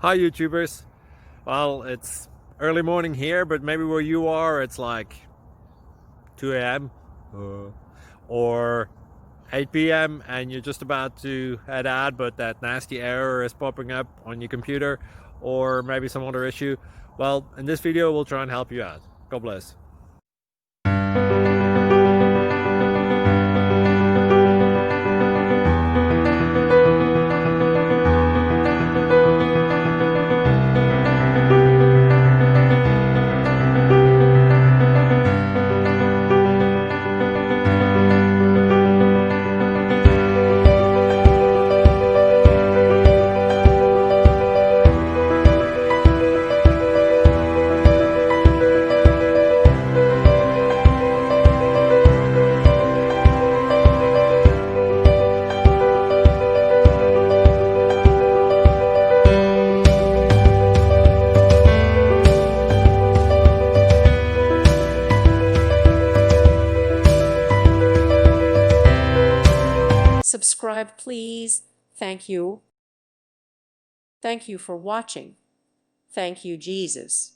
Hi YouTubers. Well, it's early morning here, but maybe where you are it's like 2 a.m. or 8 p.m. and you're just about to head out, but that nasty error is popping up on your computer, or maybe some other issue. Well, in this video we'll try and help you out. God bless. Subscribe, please. Thank you. Thank you for watching. Thank you, Jesus.